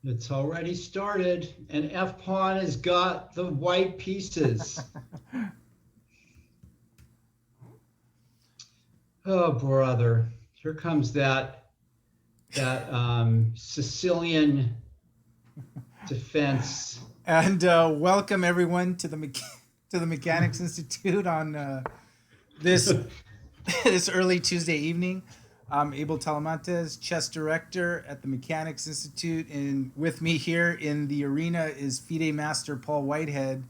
It's already started, and F pawn has got the white pieces. Oh, brother. Here comes that Sicilian defense. And welcome everyone to to the Mechanics Institute on this this early Tuesday evening. I'm Abel Talamantes, chess director at the Mechanics Institute, and with me here in the arena is FIDE master Paul Whitehead.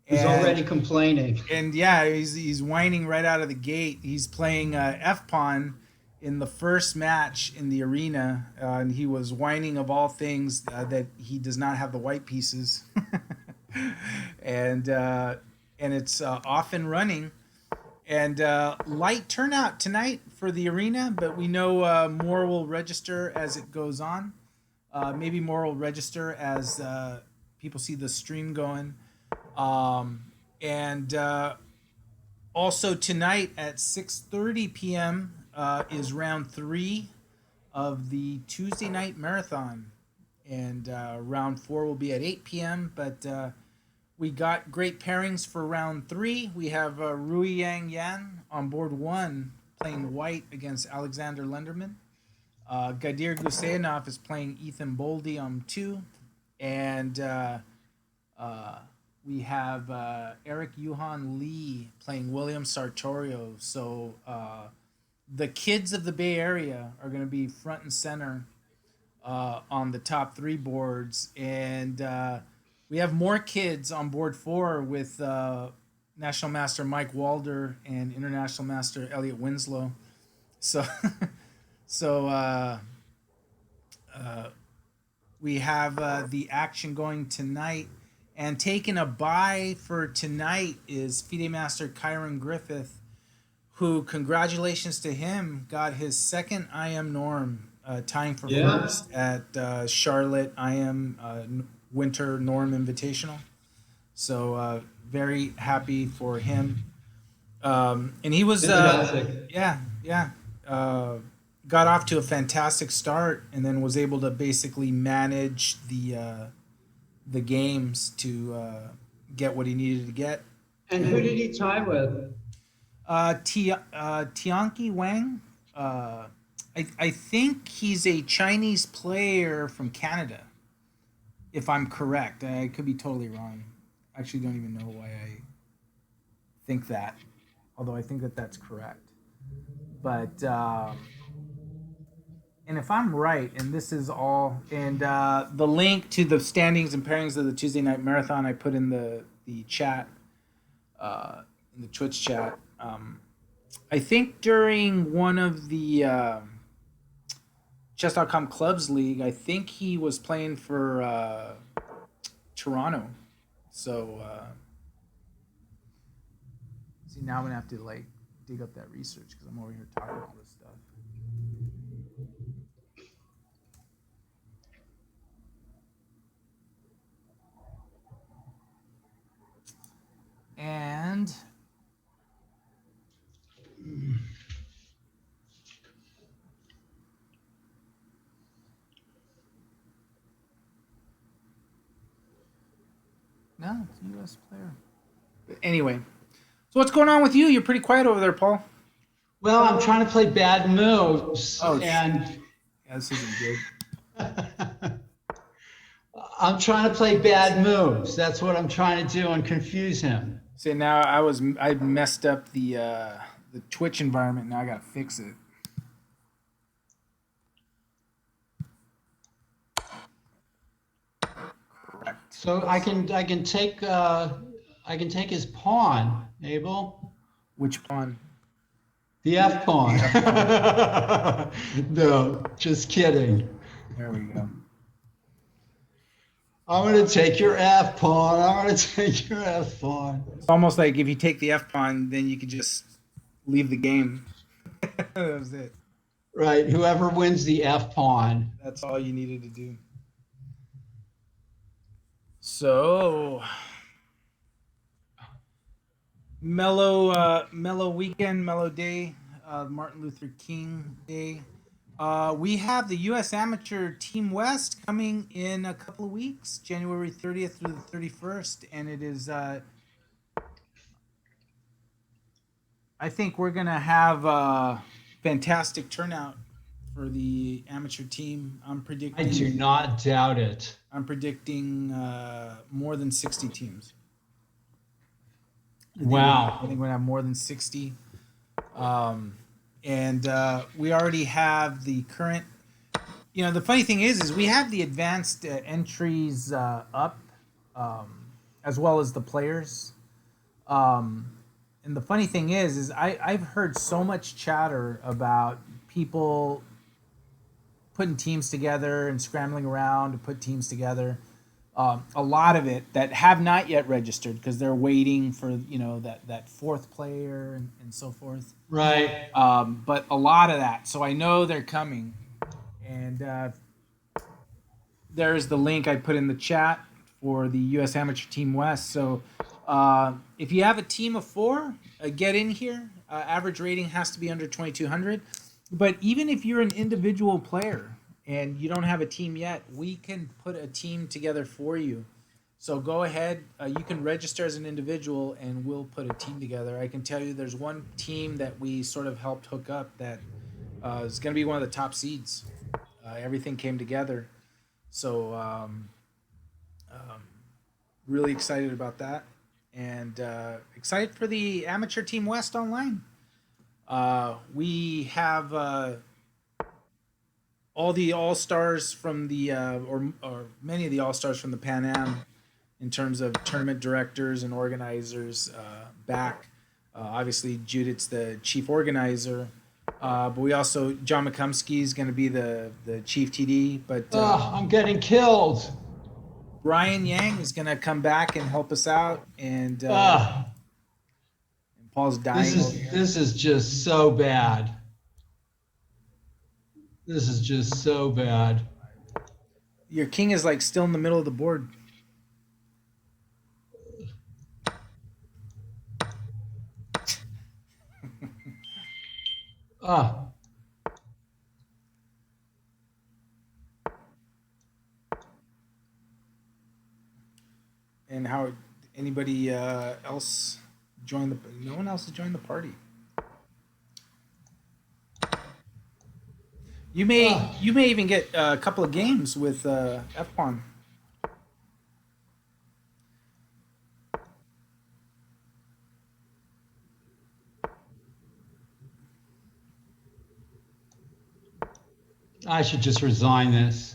Who's And already complaining. yeah, he's whining right out of the gate. He's playing F pawn in the first match in the arena, and he was whining of all things that he does not have the white pieces, and it's off and running. And light turnout tonight for the arena, but we know more will register as it goes on. Maybe more will register as people see the stream going. And Also tonight at 6:30 p.m. Is round 3 of the Tuesday night marathon, and round 4 will be at 8 p.m. But we got great pairings for round 3. We have Rui Yang Yan on board 1 playing white against Alexander Lenderman. Gadir Guseyanov is playing Ethan Boldy on 2, and we have Eric Yuhan Lee playing William Sartorio. So the kids of the Bay Area are going to be front and center on the top 3 boards. And we have more kids on board 4 with National Master Mike Walder and International Master Elliot Winslow. So, so we have the action going tonight. And taking a bye for tonight is FIDE Master Kyron Griffith, who, congratulations to him, got his second IM norm, tying for first at Charlotte IM Winter Norm Invitational. So very happy for him. And he was, got off to a fantastic start, and then was able to basically manage the games to get what he needed to get. And who did he tie with? Tianqi Wang. I think he's a Chinese player from Canada, if I'm correct. I could be totally wrong. I actually don't even know why I think that, although I think that that's correct. But and if I'm right, and this is all, and the link to the standings and pairings of the Tuesday night marathon I put in the chat, in the Twitch chat. I think during one of the Chess.com Clubs League, I think he was playing for Toronto. So see, now I'm gonna have to like dig up that research because I'm over here talking all this stuff. And no, it's a U.S. player. But anyway, so what's going on with you? You're pretty quiet over there, Paul. Well, I'm trying to play bad moves, and yeah, this isn't good. I'm trying to play bad moves. That's what I'm trying to do and confuse him. See, now I messed up the Twitch environment. Now I gotta fix it. Correct. So I can take his pawn, Abel. Which pawn? The F pawn. No, just kidding. There we go. I'm going to take your F pawn. I'm going to take your F pawn. It's almost like if you take the F pawn, then you could just leave the game. That was it. Right. Whoever wins the F pawn. That's all you needed to do. So, mellow weekend, mellow day, Martin Luther King Day. We have the U.S. Amateur Team West coming in a couple of weeks, January 30th through the 31st, and it is. I think we're gonna have a fantastic turnout for the amateur team. I do not doubt it. I'm predicting more than 60 teams. I think Wow. we're gonna have more than 60. Um, and we already have the current. You know, the funny thing is we have the advanced entries up, um, as well as the players. Um, and the funny thing is I've heard so much chatter about people putting teams together and scrambling around to put teams together. A lot of it that have not yet registered because they're waiting for that fourth player and so forth. Right. But a lot of that, so I know they're coming, and there's the link I put in the chat for the U.S. Amateur Team West. So if you have a team of four, get in here. Average rating has to be under 2,200. But even if you're an individual player and you don't have a team yet, we can put a team together for you. So go ahead. You can register as an individual, and we'll put a team together. I can tell you, there's one team that we sort of helped hook up that is going to be one of the top seeds. Everything came together, so really excited about that, and excited for the Amateur Team West online. We have all the all stars from the or many of the all stars from the Pan Am in terms of tournament directors and organizers back. Obviously, Judith's the chief organizer, but we also John McCumsky is going to be the chief TD. But I'm getting killed. Brian Yang is going to come back and help us out, Ugh. and Paul's dying over here. This is just so bad. This is just so bad. Your king is like still in the middle of the board. Ah. And how anybody else joined the? No one else has joined the party. You may even get a couple of games with FPON. I should just resign this.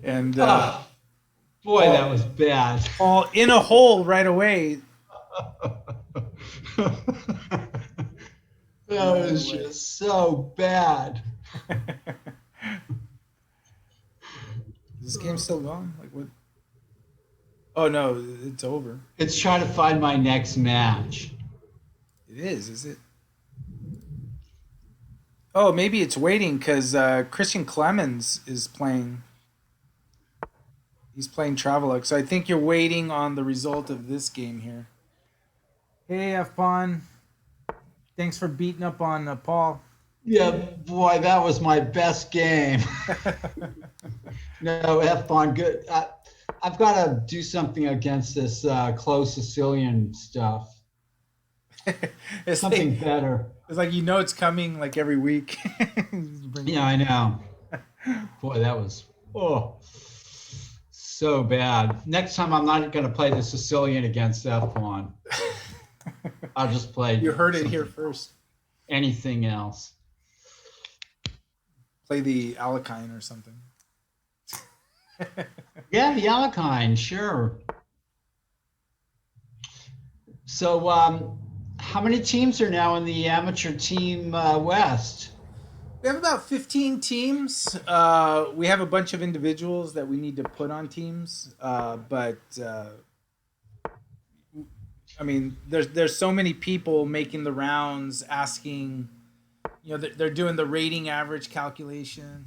And Boy, that was bad. Paul in a hole right away. That was just so bad. Is this game still going? Like what? Oh no, it's over. It's trying to find my next match. It is it? Oh, maybe it's waiting because Christian Clemens is playing. He's playing Travelux. So I think you're waiting on the result of this game here. Hey, FPON. Thanks for beating up on Paul. Yeah, boy, that was my best game. No, F-Bond, good. I've got to do something against this close Sicilian stuff. It's Something like, better. it's like it's coming like every week. Yeah, I know. Boy, that was so bad. Next time, I'm not going to play the Sicilian against F-Bond. I'll just play. You heard it here first. Anything else? Play the Alakine or something. Yeah, the Alakine, sure. So, how many teams are now in the amateur team West? We have about 15 teams. We have a bunch of individuals that we need to put on teams, but I mean, there's so many people making the rounds, asking. They're doing the rating average calculation.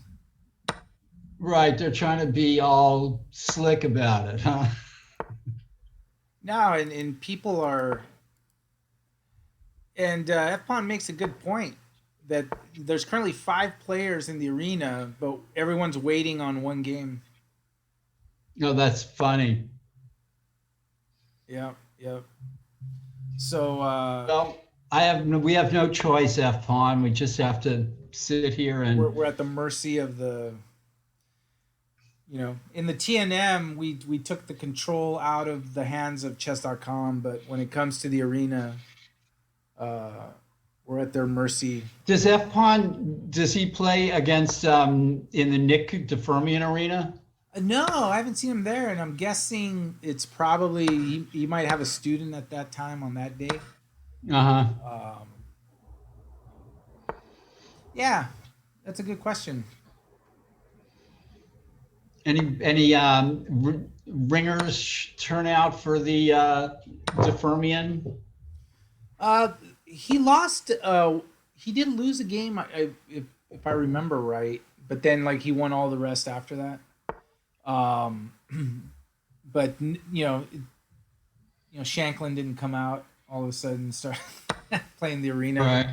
Right, they're trying to be all slick about it, huh? No, and people are. And F-Pon makes a good point that there's currently 5 players in the arena, but everyone's waiting on one game. No, that's funny. Yep, yep. So Well, we have no choice, F pawn. We just have to sit here and we're at the mercy of the. In the TNM, we took the control out of the hands of chess.com, but when it comes to the arena, uh, we're at their mercy. does he play against in the Nick DeFermian arena? No, I haven't seen him there, and I'm guessing it's probably he might have a student at that time on that day. Uh-huh. Um, yeah, that's a good question. Any ringers turn out for the DeFermian? He lost. He did lose a game, if I remember right. But then, like, he won all the rest after that. Um, but Shanklin didn't come out all of a sudden and start playing the arena. Right.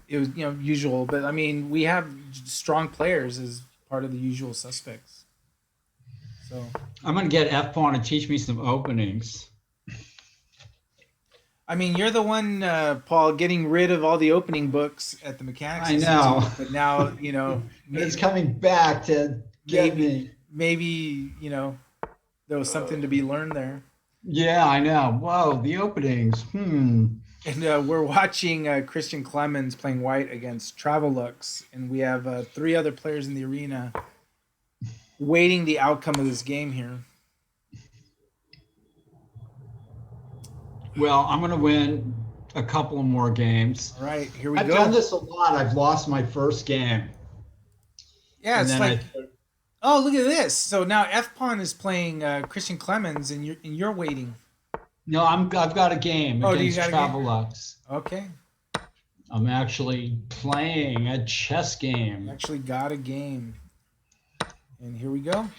It was usual, but I mean, we have strong players as part of the usual suspects. So I'm gonna get F pawn to teach me some openings. I mean, you're the one, Paul, getting rid of all the opening books at the Mechanics I know. Institute, but now He's coming back to get me. Maybe there was something to be learned there. Yeah, I know. Whoa, the openings. And we're watching Christian Clemens playing white against Travellux, and we have 3 other players in the arena waiting the outcome of this game here. Well, I'm going to win a couple of more games. All right, here we I've go. done this a lot. I've lost my first game. Yeah, it's like, oh, look at this. So now F-Pawn is playing Christian Clemens, and you're waiting. No, I've got a game against Travellux. Okay. I'm actually playing a chess game. You actually got a game. And here we go.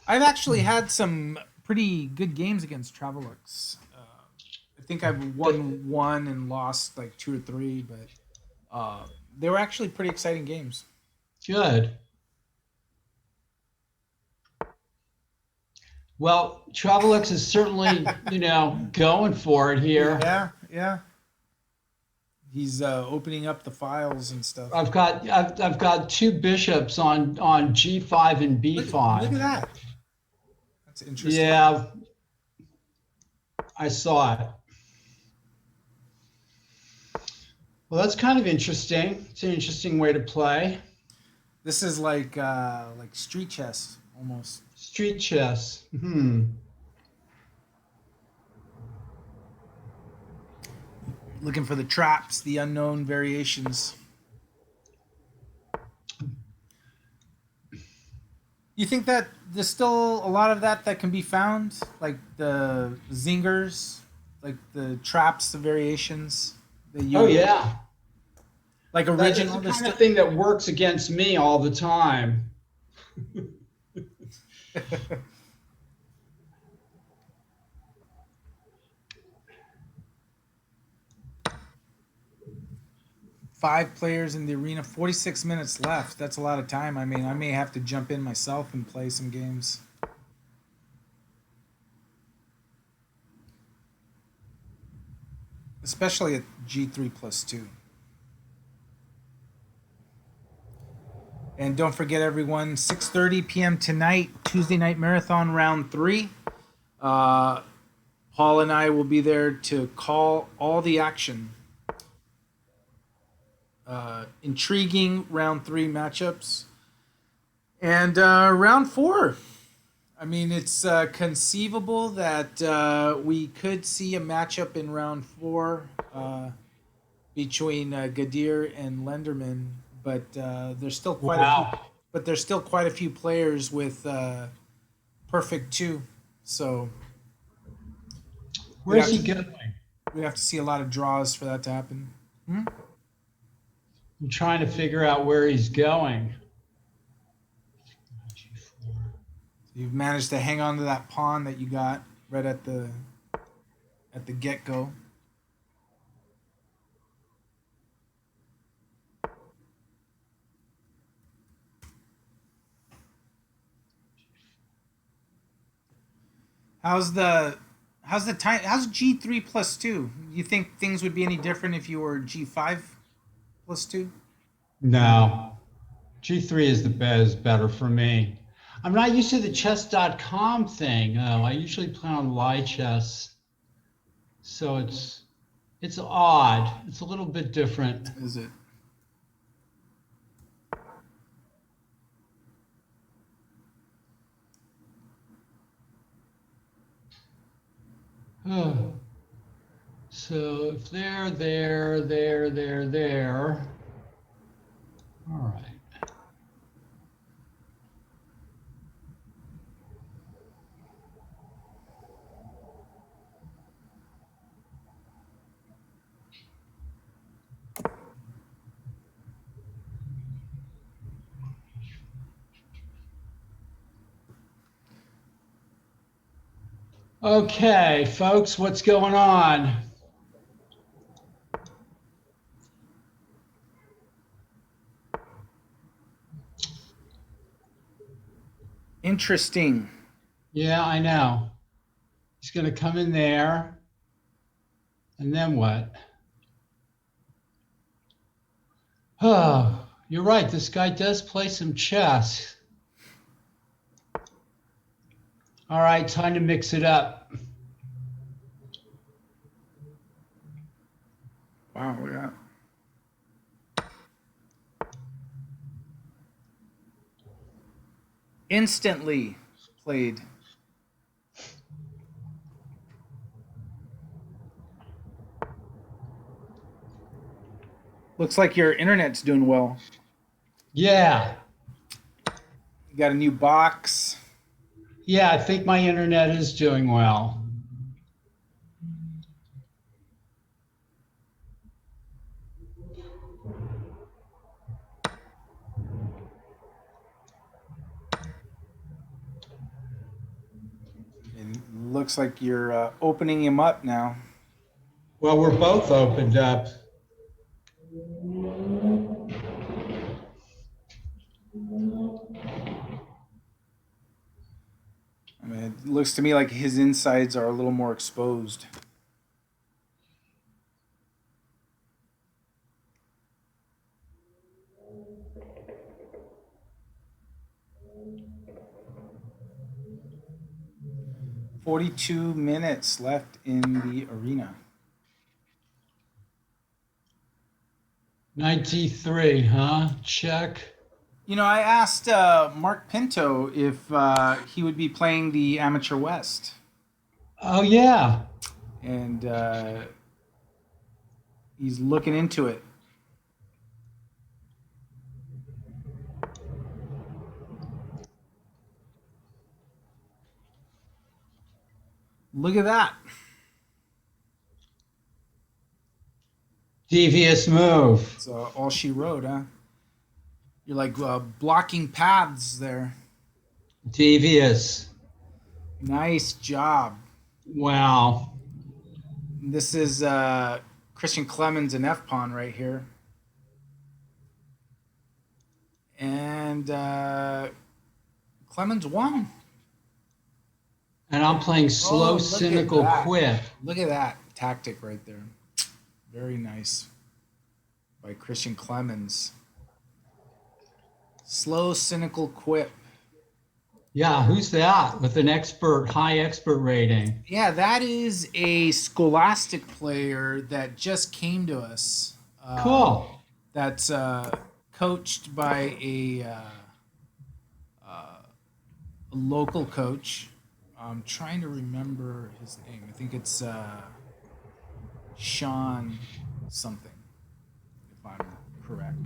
I've actually had some pretty good games against Travellux. I think I've won 1 and lost like 2 or 3, but they were actually pretty exciting games. Good. Well, Travellux is certainly, going for it here. Yeah. He's opening up the files and stuff. I've got 2 bishops on G5 and B5. Look at that. That's interesting. Yeah, I saw it. Well, that's kind of interesting. It's an interesting way to play. This is like street chess almost. Street chess. Looking for the traps, the unknown variations. You think that there's still a lot of that can be found? Like the zingers, like the traps, the variations? Oh, yeah. Like original? That's the kind of thing that works against me all the time. 5 players in the arena, 46 minutes left. That's a lot of time. I mean, I may have to jump in myself and play some games. Especially at G3+2. And don't forget, everyone, 6:30 p.m. tonight, Tuesday Night Marathon Round 3. Paul and I will be there to call all the action. Intriguing round 3 matchups. And round 4. I mean, it's conceivable that we could see a matchup in round 4 between Gadir and Lenderman, but there's still quite a few players with perfect 2. So where's he going? We have to see a lot of draws for that to happen. I'm trying to figure out where he's going. You've managed to hang on to that pawn that you got right at at the get-go. How's G3 plus 2? You think things would be any different if you were G5 plus 2? No, G3 is better for me. I'm not used to the chess.com thing. I usually play on Lichess, so it's odd. It's a little bit different. Is it? So if they're there. All right. Okay, folks, what's going on? Interesting. Yeah, I know. He's going to come in there. And then what? Oh, you're right. This guy does play some chess. All right, time to mix it up. Wow, look at that. Instantly played. Looks like your internet's doing well. Yeah. You got a new box. Yeah, I think my internet is doing well. It looks like you're opening him up now. Well, we're both opened up. I mean, it looks to me like his insides are a little more exposed. "42 minutes left in the arena." 93, huh? Check. You know, I asked Mark Pinto if he would be playing the Amateur West, Oh, yeah. and he's looking into it. Look at that. Devious move. It's all she wrote, huh? You're like blocking paths there. Devious. Nice job. Wow. This is Christian Clemens and F pawn right here. And Clemens won. And I'm playing slow, look at cynical that. quit. Look at that tactic right there. Very nice by Christian Clemens. Slow, cynical quip. Yeah, who's that with an high expert rating? Yeah, that is a Scholastic player that just came to us. Cool. That's coached by a local coach. I'm trying to remember his name. I think it's Sean something, if I'm correct.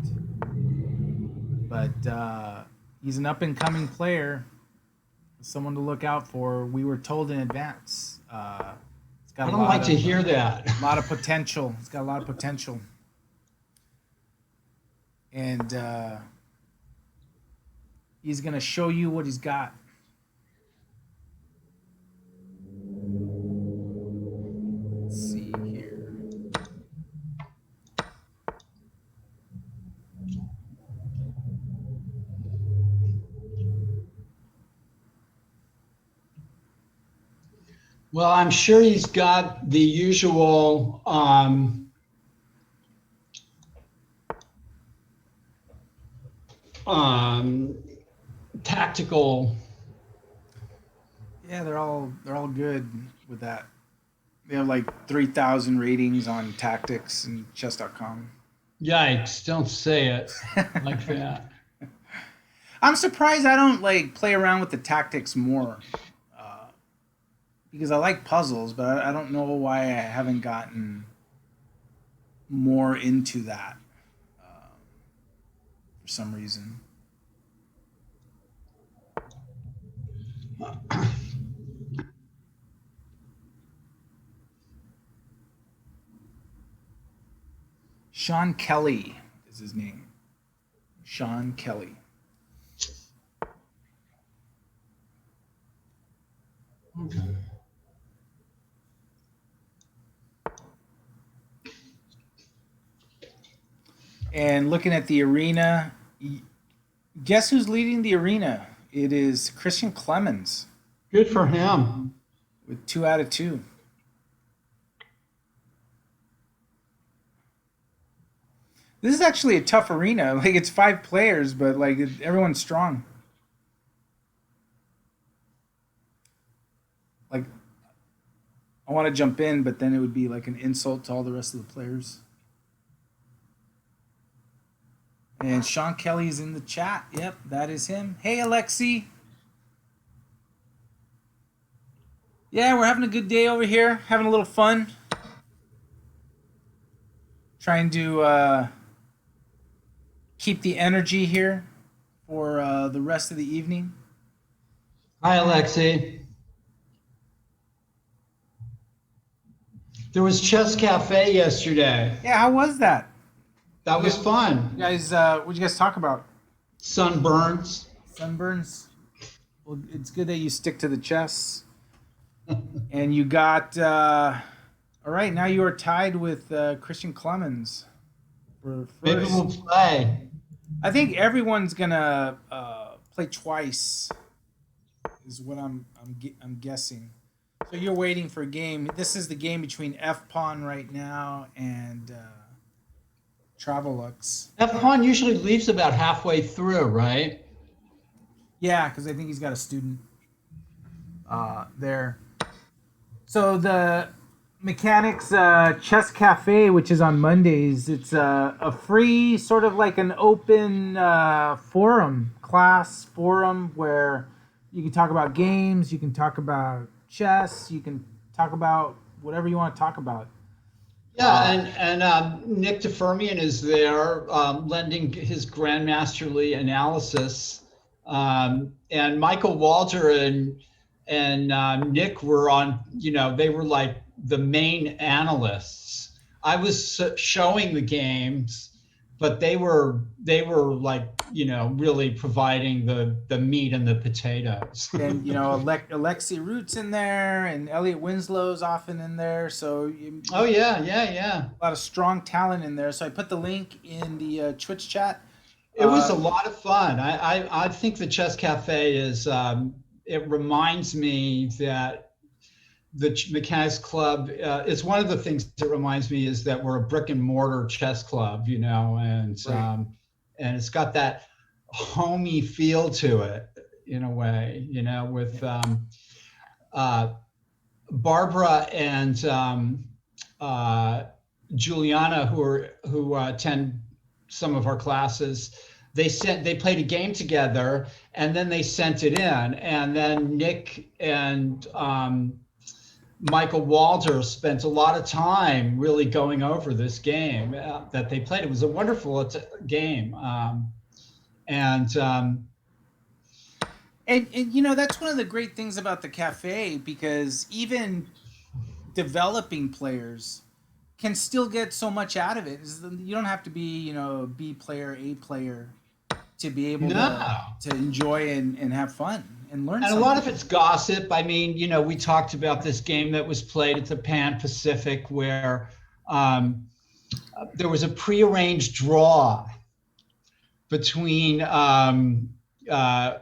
But he's an up-and-coming player, someone to look out for. We were told in advance. It's got I don't like to hear that. a lot of potential. It's got a lot of potential. And he's going to show you what he's got. Well, I'm sure he's got the usual um, tactical. Yeah, they're all good with that. They have like 3,000 ratings on tactics and chess.com. Yikes! Don't say it like that. I'm surprised I don't like play around with the tactics more, uh, because I like puzzles, but I don't know why I haven't gotten more into that for some reason. Sean Kelly is his name. Sean Kelly. Okay. And looking at the arena, guess who's leading the arena? It is Christian Clemens Good for him. with 2 out of 2. This is actually a tough arena. Like it's 5 players, but like everyone's strong. Like I want to jump in, but then it would be like an insult to all the rest of the players. And Sean Kelly's in the chat. Yep, that is him. Hey, Alexi. Yeah, we're having a good day over here, having a little fun. Trying to keep the energy here for the rest of the evening. Hi, Alexei. There was Chess Cafe yesterday. Yeah, how was that? That was fun. What'd you guys talk about? Sunburns. Sunburns. Well, it's good that you stick to the chess. And you got all right. Now you are tied with Christian Clemens for Maybe first. we'll play. I think everyone's gonna play twice. Is what I'm guessing. So you're waiting for a game. This is the game between F Pawn right now and Travelux. F1 usually leaves about halfway through, right? Yeah, because I think he's got a student there. So the Mechanics Chess Cafe, which is on Mondays, it's a free sort of like an open forum, class forum where you can talk about games, you can talk about chess, you can talk about whatever you want to talk about. Yeah, and Nick DeFermian is there, lending his grandmasterly analysis, and Michael Walter and Nick were on. You know, they were like the main analysts. I was showing the games, but they were like, you know, really providing the meat and the potatoes. And you know, Alexi Root's in there, and Elliot Winslow's often in there. So Oh yeah, yeah, yeah. a lot of strong talent in there. So I put the link in the Twitch chat. It was a lot of fun. I think the Chess Cafe is, it reminds me that the Mechanics Club, it's one of the things that reminds me is that we're a brick and mortar chess club, you know, Right. and it's got that homey feel to it in a way, you know, with uh, Barbara and uh, Juliana, who attend some of our classes. They played a game together, and then they sent it in, and then Nick and Michael Walter spent a lot of time really going over this game that they played. It was a wonderful game, and And you know that's one of the great things about the cafe because even developing players can still get so much out of it. You don't have to be a B player, A player to be able to no. enjoy and have fun and learn And a lot something. of it's gossip. I mean, you know, we talked about this game that was played at the Pan Pacific where um, there was a prearranged draw between uh,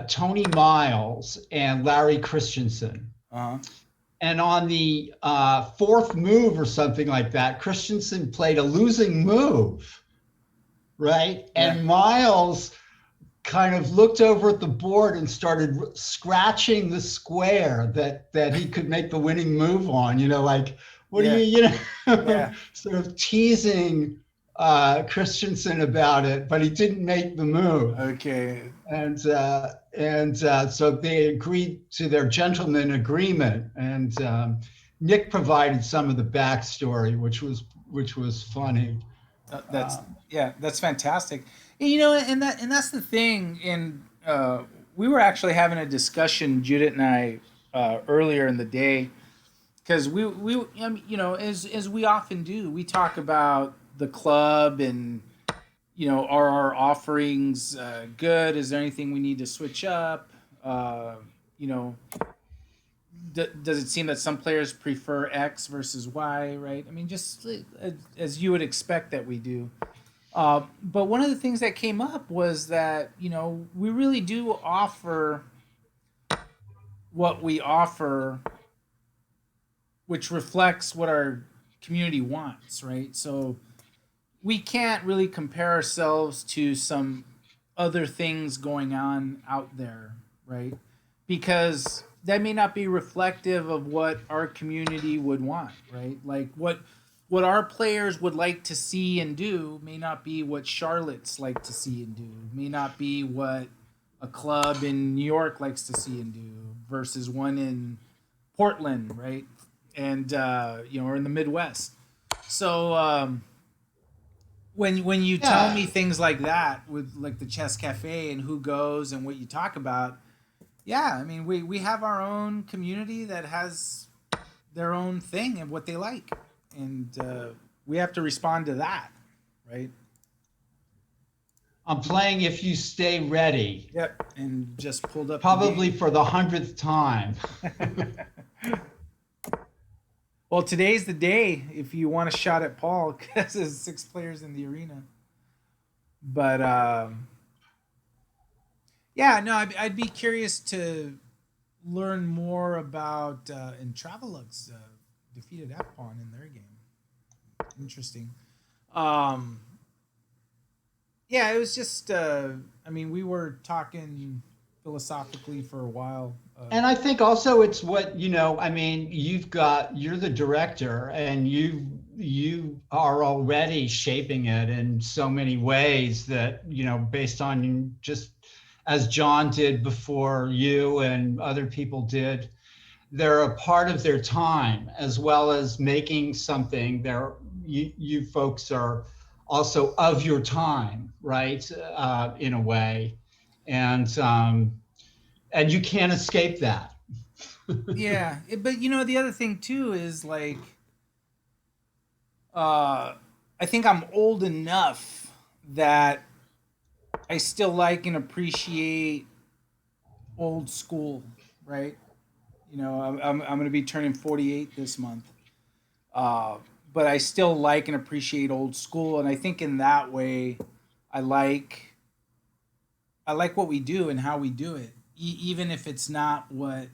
Tony Miles and Larry Christensen. Uh huh. and on the fourth move or something like that, Christensen played a losing move, right? Yeah. And Miles kind of looked over at the board and started scratching the square that he could make the winning move on. Like, what do Yeah. you Yeah. sort of teasing Christensen about it, but he didn't make the move. Okay. And so they agreed to their gentleman agreement, and Nick provided some of the backstory, which was funny. That's Uh, yeah, that's fantastic. And that's the thing. And we were actually having a discussion, Judith and I, earlier in the day, because as we often do, we talk about the club and are our offerings good? Is there anything we need to switch up? Uh, you know, does it seem that some players prefer X versus Y? Right? I mean, just as you would expect that we do. But one of the things that came up was that we really do offer what we offer, which reflects what our community wants, right? So we can't really compare ourselves to some other things going on out there, right? Because that may not be reflective of what our community would want, right? Like what our players would like to see and do may not be what Charlotte's like to see and do. May not be what a club in New York likes to see and do versus one in Portland, right? And or in the Midwest. So when you tell yeah, me things like that with like the chess cafe and who goes and what you talk about, yeah, I mean we have our own community that has their own thing and what they like, and we have to respond to that, right? I'm playing If You Stay Ready, Yep. And just pulled up the probably game. for the 100th time. Well, today's the day if you want a shot at Paul because there's 6 players in the arena. But yeah, no, I'd be curious to learn more about and Travelux defeated F pawn in their game. Interesting. Um, yeah, it was just. I mean, we were talking philosophically for a while. And I think also it's what, I mean, you're the director, and you are already shaping it in so many ways that, based on just as John did before you and other people did, they're a part of their time as well as making something. You folks are also of your time, right? In a way. And you can't escape that. Yeah, but the other thing too is like, I think I'm old enough that I still like and appreciate old school, right? I'm going to be turning 48 this month. Uh, but I still like and appreciate old school, and I think in that way, I like I like what we do and how we do it, even if it's not what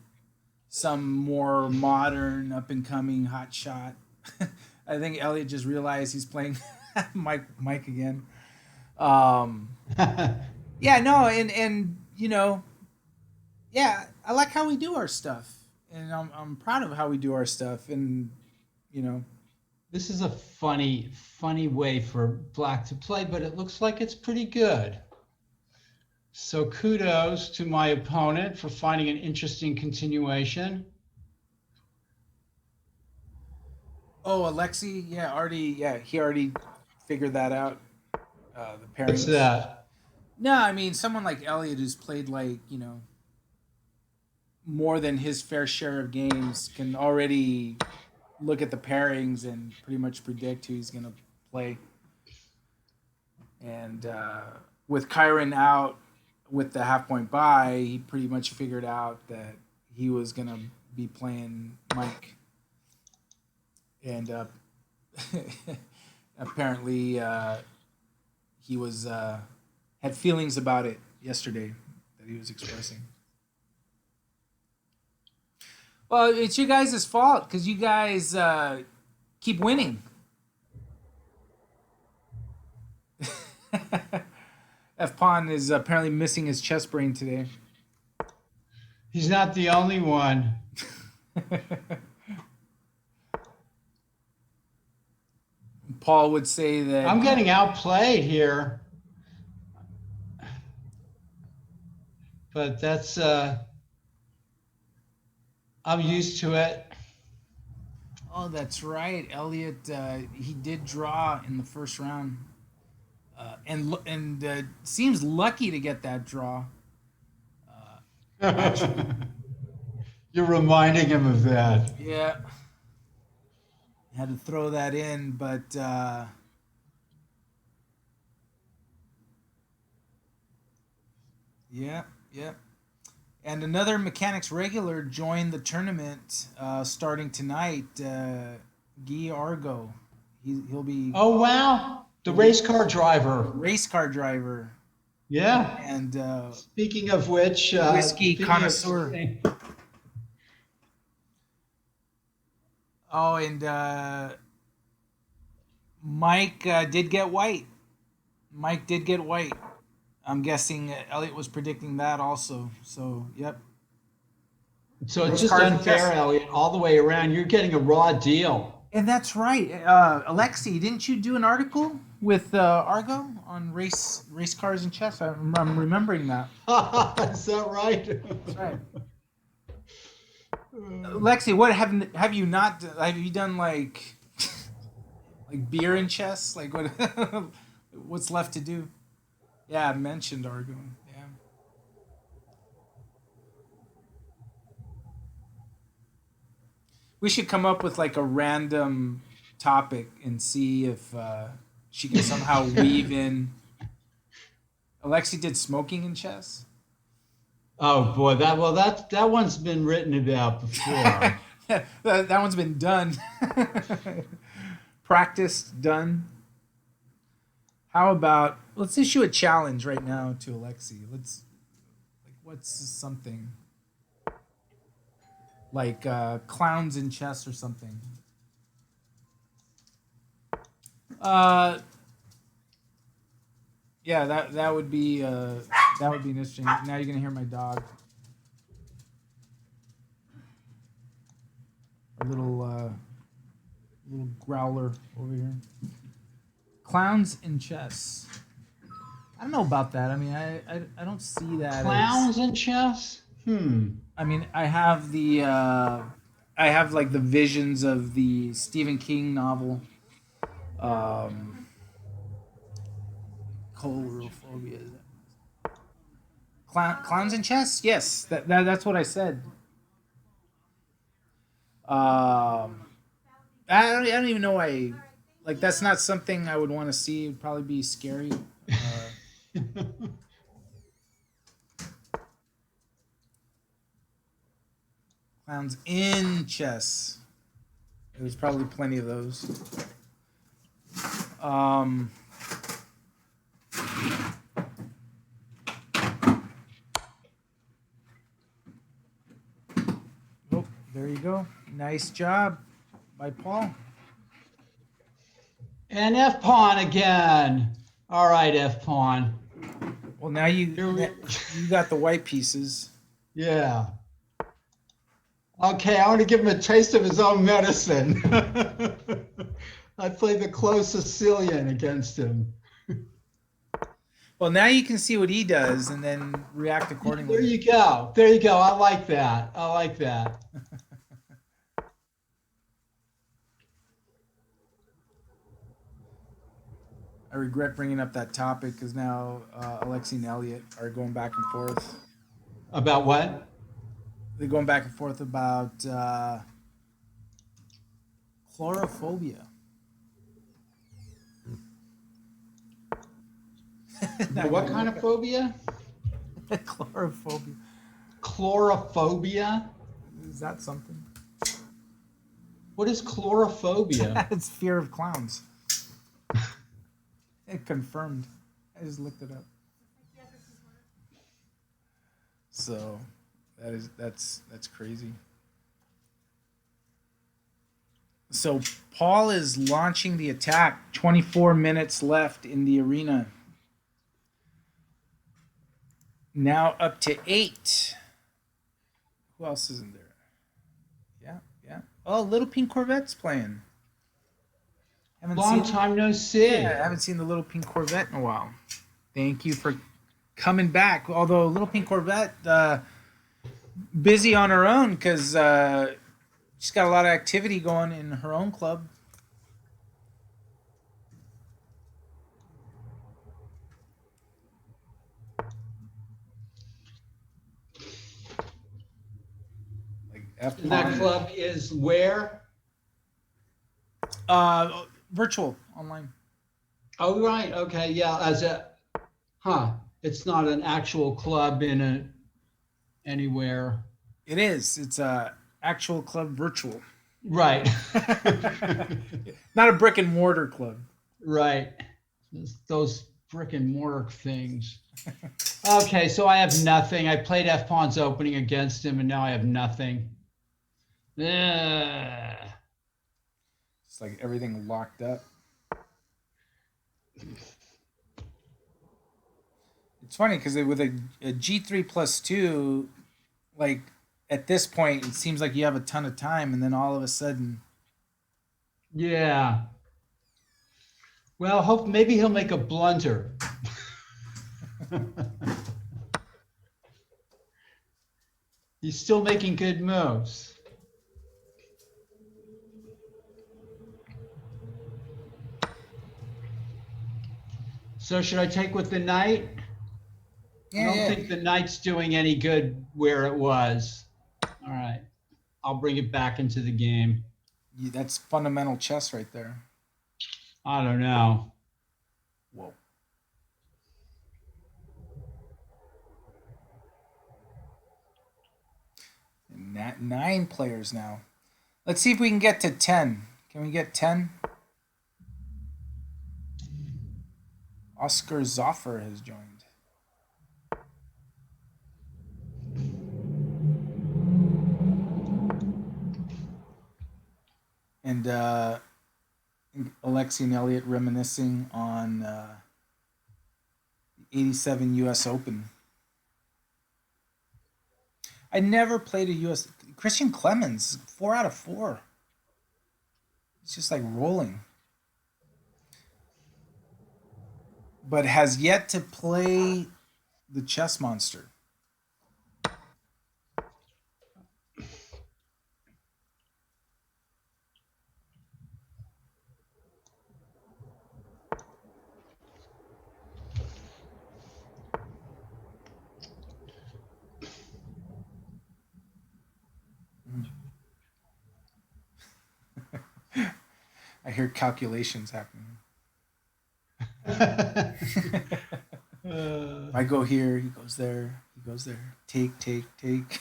some more modern, up and coming hot shot. I think Elliot just realized he's playing Mike again. Um, yeah, no, and yeah, I like how we do our stuff, and I'm proud of how we do our stuff, and you know, This is a funny way for black to play, but it looks like it's pretty good. So kudos to my opponent for finding an interesting continuation. oh, Alexi, yeah, he already figured that out. The What's pairings. that? No, I mean someone like Elliot who's played like more than his fair share of games can already look at the pairings and pretty much predict who he's gonna play. And with Kyron out with the half point bye, he pretty much figured out that he was gonna be playing Mike, and apparently he was had feelings about it yesterday that he was expressing. Well, it's you guys' fault because you guys keep winning. F Pawn is apparently missing his chest brain today. He's not the only one. Paul would say that I'm getting outplayed here, but that's I'm used to it. oh, that's right. Elliot, he did draw in the first round, and seems lucky to get that draw. Actually, You're reminding him of that. yeah, had to throw that in, but yeah, yeah. And another mechanics regular joined the tournament starting tonight. Guy Argo, he'll be Oh wow, the he'll be race car driver. race car driver Yeah. and Speaking of which, whiskey speaking of connoisseur. Oh, and Mike did get white. Mike did get white. I'm guessing Elliot was predicting that also. So, yep. so it's Race just cars and unfair, chess. Elliot, all the way around. You're getting a raw deal. And that's right. Alexi, didn't you do an article with Argo on race cars and chess? I'm remembering that. Is that right? That's right. Alexi, what have you not have you done like beer and chess? Like what what's left to do? Yeah, I mentioned Argo. Yeah. We should come up with like a random topic and see if she can somehow weave in. Alexi did smoking in chess. Oh boy, that one's been written about before. That one's been done. Practiced, done. How about let's issue a challenge right now to Alexi. Let's like what's something like clowns in chess or something. Uh, yeah, that would be an interesting. Now you're gonna hear my dog, a little growler over here. Clowns in chess. I don't know about that. I mean, I don't see that as. Clowns in chess? I mean, I have like the visions of the Stephen King novel, um, Colorophobia. Clowns in chess? Yes, that's what I said. I don't even know why. Like that's not something I would want to see. It'd probably be scary. Clowns in chess. There's probably plenty of those. Um, oh, there you go. Nice job by Paul. And F pawn again. All right, F pawn. Well, now you got the white pieces. Yeah. Okay, I want to give him a taste of his own medicine. I played the close Sicilian against him. Well, now you can see what he does and then react accordingly. There you go. There you go. I like that. I like that. I regret bringing up that topic because now Alexi and Elliot are going back and forth. About what? They're going back and forth about chlorophobia. What kind of phobia? Chlorophobia. Chlorophobia? Is that something? What is chlorophobia? It's fear of clowns. It confirmed. I just looked it up. So that's crazy. So Paul is launching the attack. 24 minutes left in the arena. Now up to 8. Who else is in there? Yeah, yeah. Oh, Little Pink Corvette's playing. Haven't Long seen. time no Yeah, I see. haven't seen the Little Pink Corvette in a while. Thank you for coming back. Although Little Pink Corvette busy on her own because she's got a lot of activity going in her own club. Like F And that Pawn. club is where? Virtual online. Oh, right. Okay. Yeah. As a, huh. It's not an actual club in a anywhere. It is. It's a actual club virtual. Right. Not a brick and mortar club. Right. Those brick and mortar things. Okay, so I have nothing. I played F Pawn's opening against him, and now I have nothing. Ugh. It's like everything locked up. It's funny because with a G3 plus 2, like at this point, it seems like you have a ton of time, and then all of a sudden, Yeah. Well, hope maybe he'll make a blunder. He's still making good moves. So should I take with the knight? I yeah, don't yeah, think the knight's doing any good where it was. All right. I'll bring it back into the game. that's fundamental chess right there. I don't know. Whoa. 9 players now. Let's see if we can get to 10. Can we get 10? Oscar Zoffer has joined. And Alexei and Elliott reminiscing on 87 U.S. Open. I never played a U.S. Christian Clemens, 4 out of 4. It's just like rolling. But has yet to play the chess monster. I hear calculations happening. I go here, he goes there, he goes there. Take, take, take.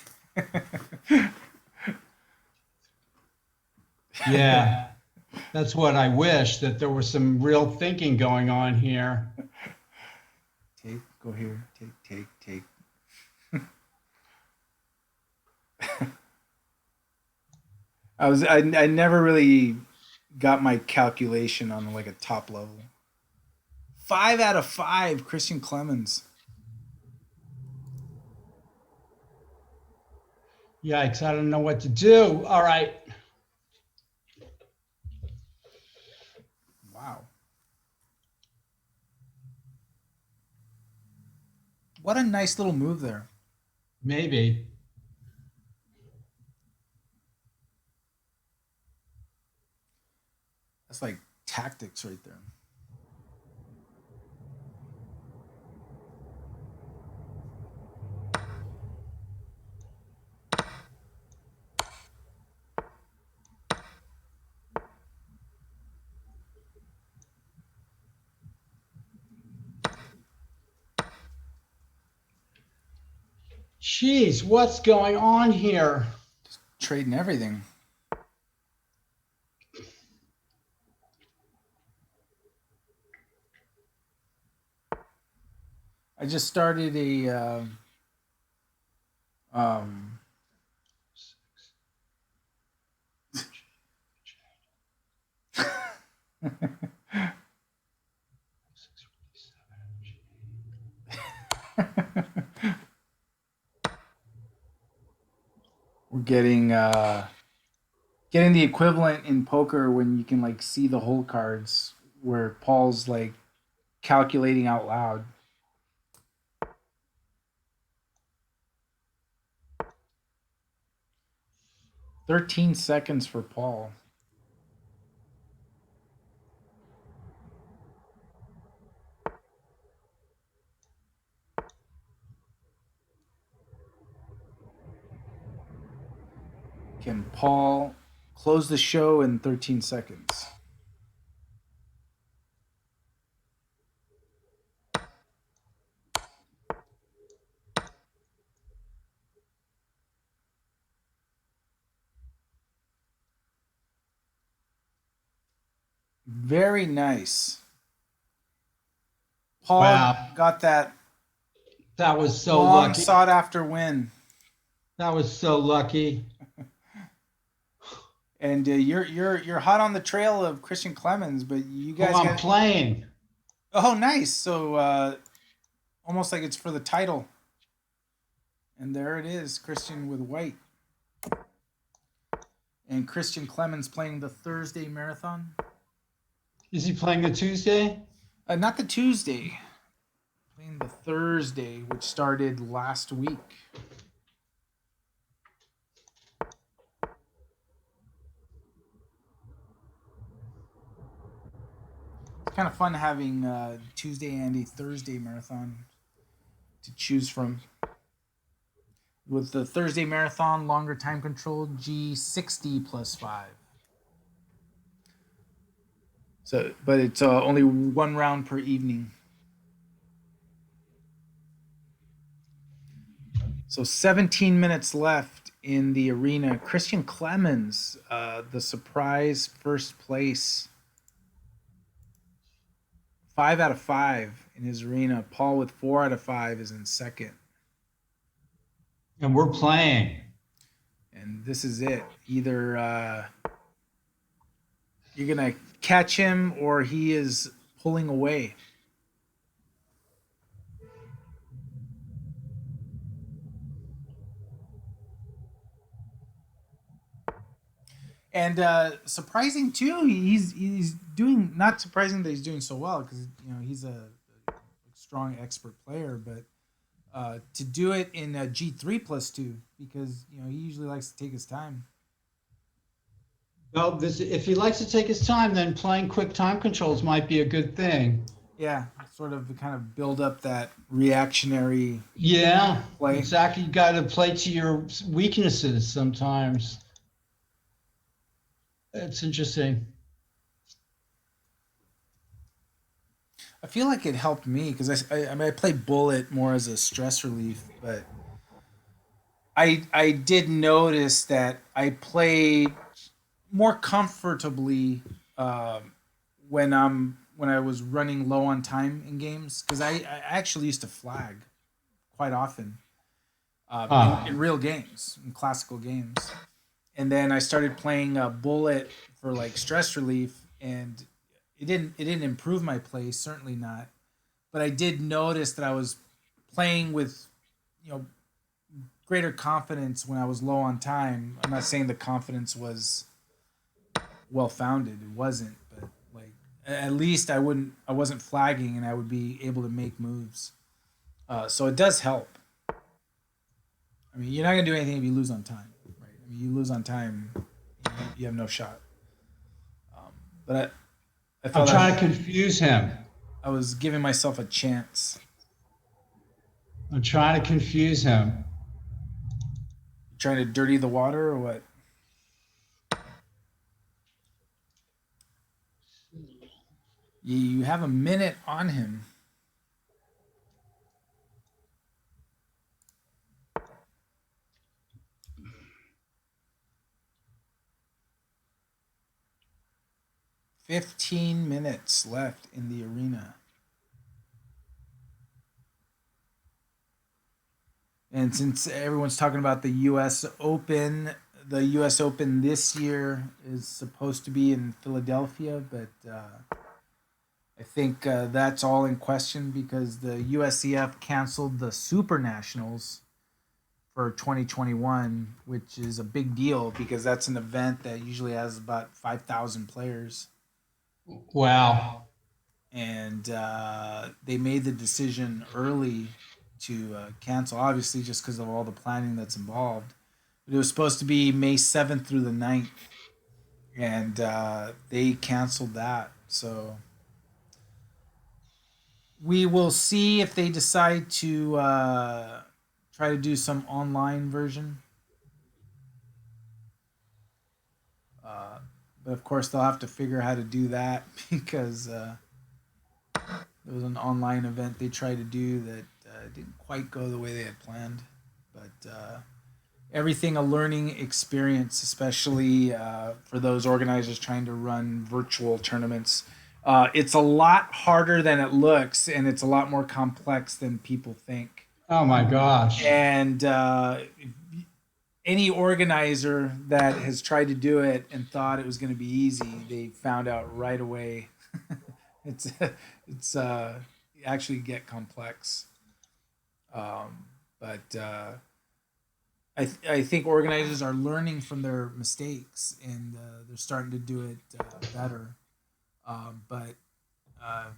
Yeah, that's what I wish, that there was some real thinking going on here. Take, go here, take, take, take. I never really got my calculation on like a top level. 5 out of 5, Christian Clemens. Yikes, I don't know what to do. All right. Wow. What a nice little move there. Maybe. That's like tactics right there. Jeez, what's going on here? Trading everything. I just started a um, We're getting the equivalent in poker when you can like see the whole cards, where Paul's like calculating out loud. 13 seconds for Paul. Can Paul close the show in 13 seconds? Very nice. Paul Wow, got that that was so long lucky. sought after win. That was so lucky. And you're hot on the trail of Christian Clemens, but you Who guys I'm got playing. oh nice. So almost like it's for the title. And there it is, Christian with white. And Christian Clemens playing the Thursday marathon. Is he playing the Tuesday? Not the Tuesday, playing the Thursday, which started last week. It's kind of fun having Tuesday and a Thursday marathon to choose from. With the Thursday marathon, longer time control, G60 plus 5. So, but it's only one round per evening. So 17 minutes left in the arena. Christian Clemens, the surprise first place. 5 out of 5 in his arena. Paul with 4 out of 5 is in second. And we're playing. And this is it. Either you're going to catch him or he is pulling away. And surprising too, he's doing, not surprising that he's doing so well, because he's a strong expert player, but to do it in a G3+2, because he usually likes to take his time. Well, if he likes to take his time, then playing quick time controls might be a good thing. Yeah, sort of kind of build up that reactionary Yeah, play. exactly. You got to play to your weaknesses sometimes. It's interesting. I feel like it helped me because I mean I play bullet more as a stress relief, but I did notice that I played more comfortably when I was running low on time in games, because I actually used to flag quite often in real games, in classical games, and then I started playing bullet for like stress relief, and it didn't improve my play, certainly not, but I did notice that I was playing with you know greater confidence when I was low on time. I'm not saying the confidence was well founded. It wasn't, but like at least I wasn't flagging, and I would be able to make moves. So it does help. I mean, you're not gonna do anything if you lose on time, right? I mean, you lose on time, you have no shot. But I I'm felt trying to confuse him. I was giving myself a chance. I'm trying to confuse him. Trying to dirty the water or what? You have a minute on him. $15 minutes left in the arena. And since everyone's talking about the U.S. Open, the U.S. Open this year is supposed to be in Philadelphia, but I think that's all in question because the USCF canceled the Super Nationals for 2021, which is a big deal because that's an event that usually has about 5,000 players. Wow. And they made the decision early to cancel, obviously, just because of all the planning that's involved. But it was supposed to be May 7th through the 9th, and they canceled that. So we will see if they decide to try to do some online version. Uh, but of course, they'll have to figure out how to do that because there was an online event they tried to do that didn't quite go the way they had planned. But everything a learning experience, especially for those organizers trying to run virtual tournaments. It's a lot harder than it looks, and it's a lot more complex than people think. Oh my gosh. And any organizer that has tried to do it and thought it was going to be easy, they found out right away it's it's actually get complex. But I think organizers are learning from their mistakes and they're starting to do it better. But uh,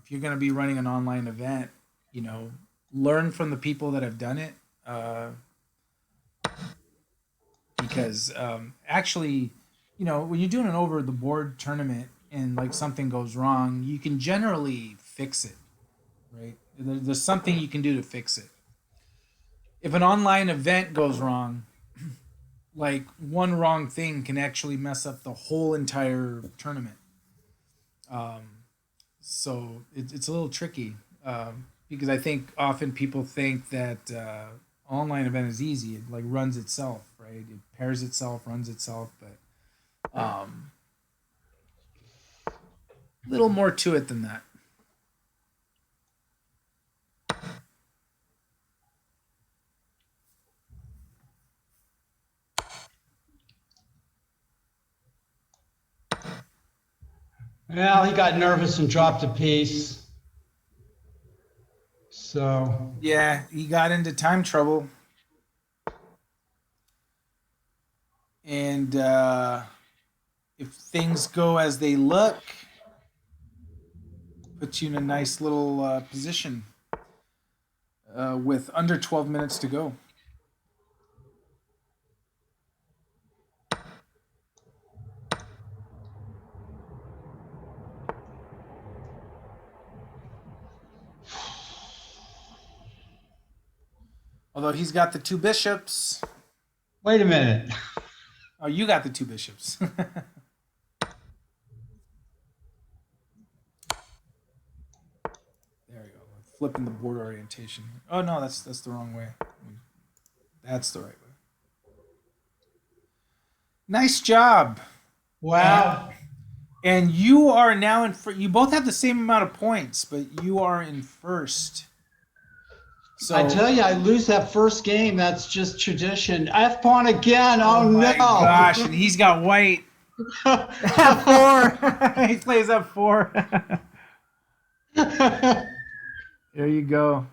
if you're going to be running an online event, you know, learn from the people that have done it. Because actually, when you're doing an over the board tournament and like something goes wrong, you can generally fix it, right? There's something you can do to fix it. If an online event goes wrong, like one wrong thing can actually mess up the whole entire tournament. So it's a little tricky because I think often people think that online event is easy. It like runs itself, right? It pairs itself, runs itself, but a little more to it than that. Well, he got nervous and dropped a piece. So, Yeah, he got into time trouble, and if things go as they look, puts you in a nice little position with under 12 minutes to go. Although he's got the two bishops. wait a minute. Oh, you got the two bishops. There you go. Flipping the board orientation. Oh no, that's the wrong way. That's the right way. Nice job. Wow. And you are now in. You both have the same amount of points, but you are in first. So I tell you, I lose that first game. That's just tradition. F pawn again. Oh, my no. gosh, and he's got white. F4. He plays F4. There you go.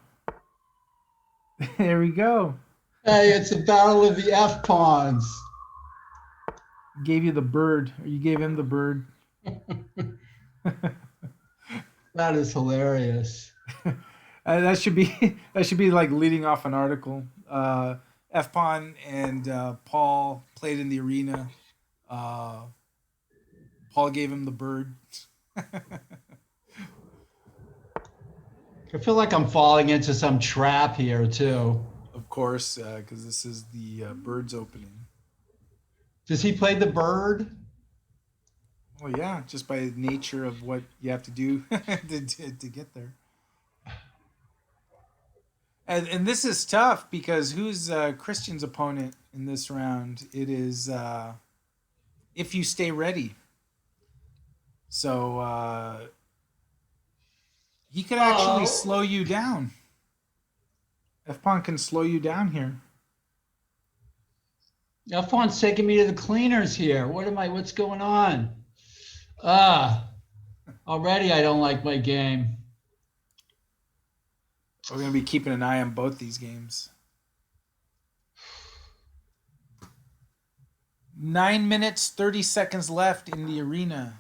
There we go. Hey, it's a battle of the F pawns. Gave you the bird, or you gave him the bird. That is hilarious. That should be like leading off an article. F Pawn and Paul played in the arena. Paul gave him the bird. I feel like I'm falling into some trap here, too. Of course, because this is the birds opening. Does he play the bird? Well, yeah, just by nature of what you have to do to get there. And this is tough because who's Christian's opponent in this round? It is If You Stay Ready. So he could actually slow you down. F Pawn can slow you down here. Alphonse taking me to the cleaners here. What's going on? Ah, already I don't like my game. We're gonna be keeping an eye on both these games. 9 minutes, 30 seconds left in the arena.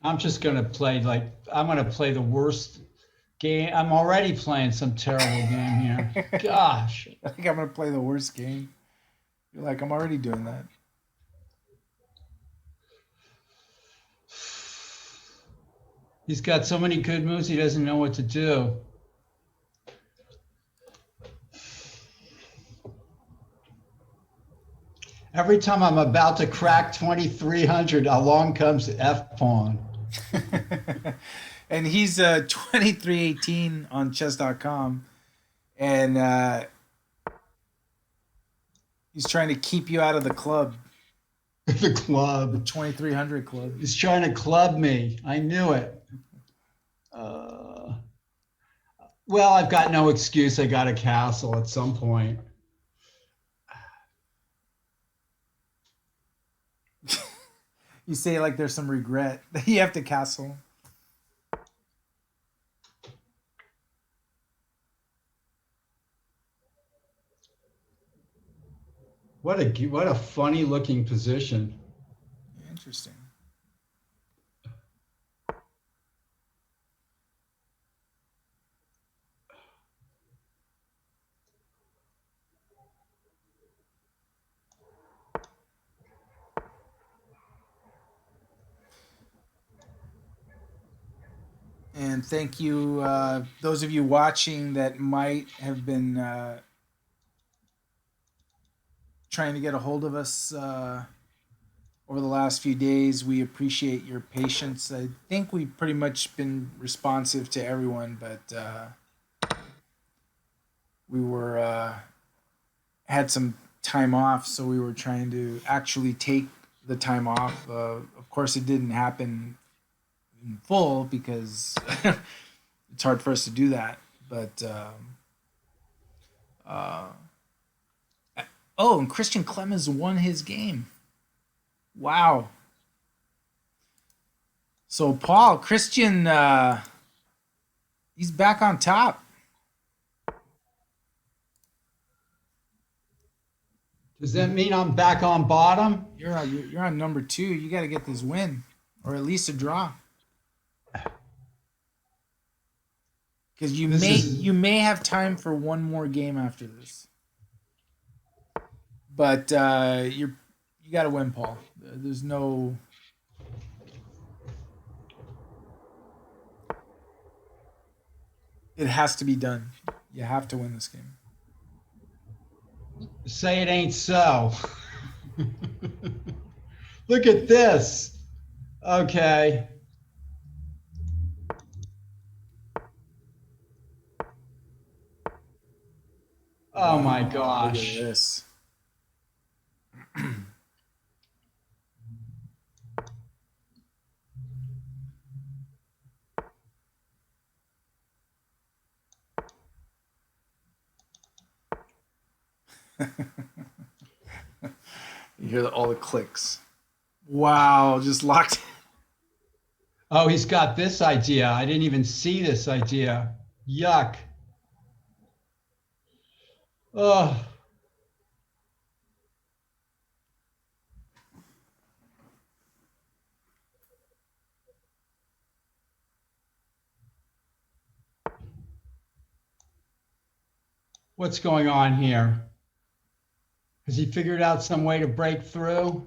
I'm just gonna play I'm gonna play the worst game. I'm already playing some terrible game here. Gosh. I think I'm gonna play the worst game. You're like, I'm already doing that. He's got so many good moves, he doesn't know what to do. Every time I'm about to crack 2,300, along comes the F pawn. And he's 2318 on chess.com. And he's trying to keep you out of the club, The the club. 2300 club. He's trying to club me. I knew it. Well, I've got no excuse. I got a castle at some point. You say like there's some regret that you have to castle. What a funny looking position. Interesting. And thank you, those of you watching that might have been trying to get a hold of us over the last few days. We appreciate your patience. I think we've pretty much been responsive to everyone, but we were had some time off, so we were trying to actually take the time off. Of course, it didn't happen in full because it's hard for us to do that. But oh, and Christian Clemens won his game. Wow. So Paul, Christian, he's back on top. Does that mean I'm back on bottom? You're on number 2. You got to get this win, or at least a draw. Because you may have time for one more game after this. But you got to win, Paul. There's no. It has to be done. You have to win this game. Say it ain't so. Look at this. Okay. Oh my Look at gosh. this. You hear all the clicks. Wow, just locked. Oh, he's got this idea. I didn't even see this idea. Yuck. Oh. What's going on here? Has he figured out some way to break through?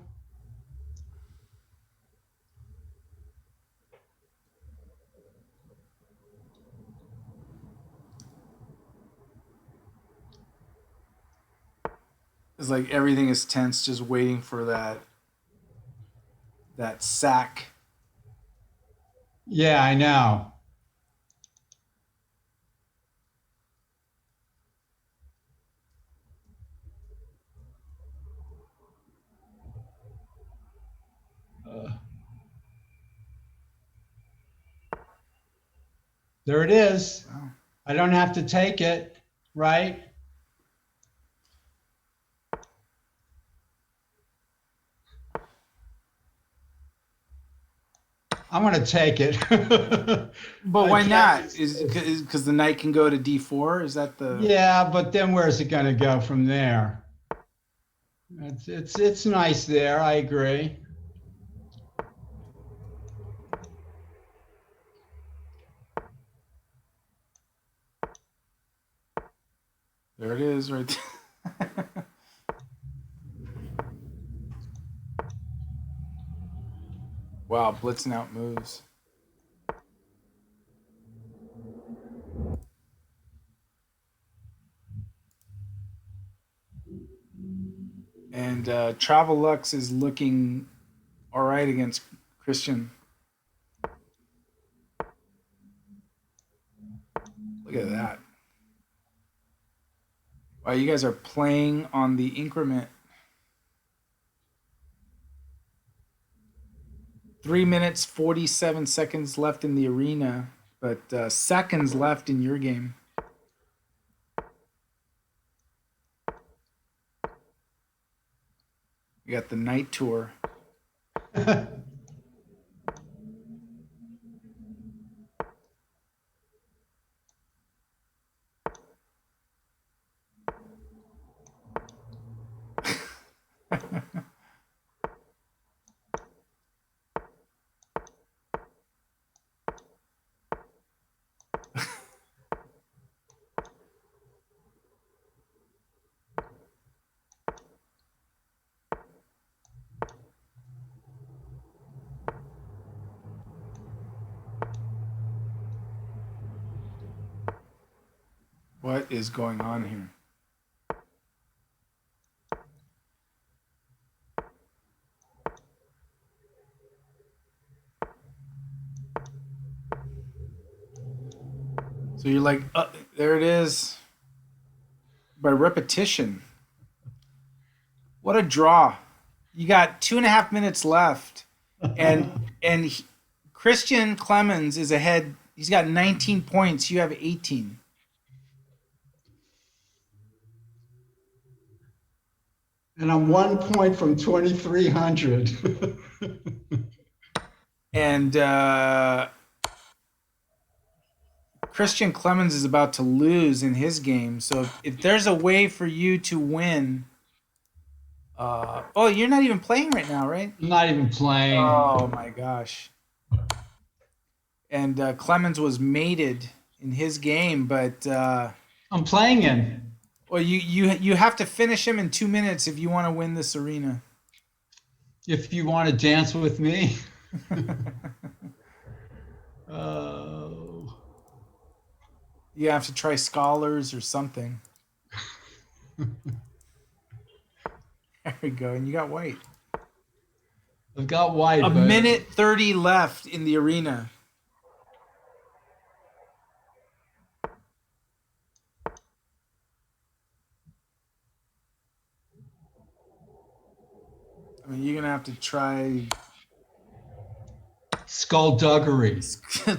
It's like everything is tense, just waiting for that sack. Yeah, I know. There it is. Wow. I don't have to take it, right? I'm going to take it. But I why can't. not? Is because the knight can go to d4? Is that the? Yeah, but then where's it going to go from there? It's nice there. I agree. There it is, right there. Wow, blitzing out moves. And Travel Lux is looking all right against Christian. Look at that. Wow, you guys are playing on the increment. 3 minutes, 47 seconds left in the arena, but seconds left in your game. You got the night tour. What is going on here? So you're like, there it is. By repetition. What a draw. You got 2.5 minutes left. And Christian Clemens is ahead. He's got 19 points. You have 18. And I'm 1 point from 2,300. And Christian Clemens is about to lose in his game. So if there's a way for you to win, oh, you're not even playing right now, right? I'm not even playing. Oh my gosh. And Clemens was mated in his game, but I'm playing him. well, you have to finish him in 2 minutes if you want to win this arena. If you want to dance with me. Oh. You have to try scholars or something. There we go, and you got white. I've got white. A minute 30 left in the arena. I mean, you're gonna have to try Skullduggery.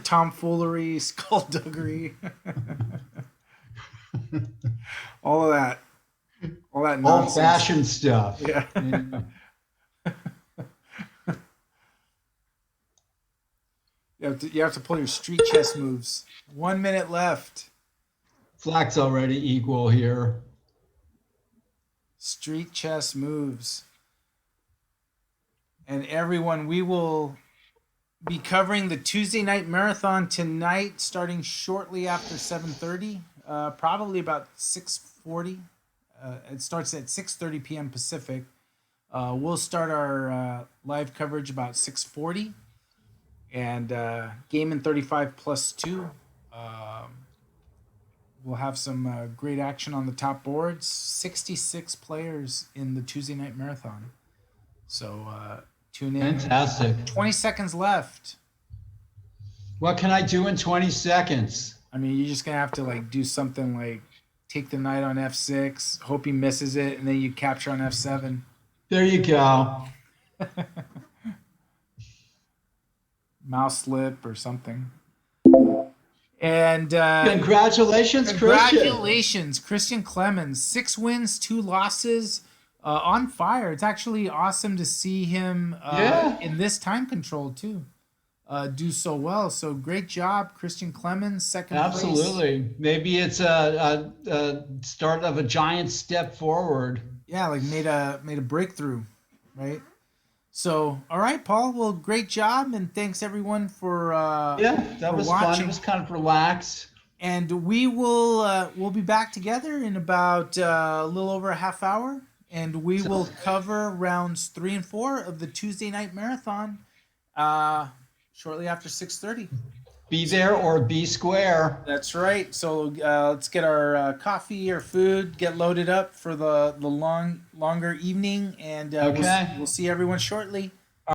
tomfoolery, skullduggery, all of that, all that nonsense. Old-fashioned stuff. Yeah. You have to pull your street chess moves. 1 minute left. Flack's already equal here. Street chess moves. And everyone, we will be covering the Tuesday night marathon tonight, starting shortly after 7:30, probably about 6:40. It starts at 6:30 p.m. Pacific. We'll start our live coverage about 6:40, and game in 35 plus 2. We'll have some great action on the top boards. 66 players in the Tuesday night marathon. So tune in. Fantastic. 20 seconds left. What can I do in 20 seconds? I mean, you're just going to have to like do something like take the knight on f6, hope he misses it, and then you capture on f7. There you go. Mouse slip or something. And Congratulations, Christian. congratulations, Christian Clemens. 6 wins, 2 losses, on fire. It's actually awesome to see him in this time control too. do so well. So great job, Christian Clemens, second place. Absolutely. Maybe it's a start of a giant step forward. Yeah, like made a breakthrough, right? So, all right, Paul. Well, great job, and thanks everyone Yeah, that was fun. It watching. was kind of relaxed. And we'll be back together in about a little over a half hour, and we will cover rounds 3 and 4 of the Tuesday night marathon shortly after 6:30. Be there or be square. That's right. So let's get our coffee or food, get loaded up for the longer evening, and Okay. we'll see everyone shortly.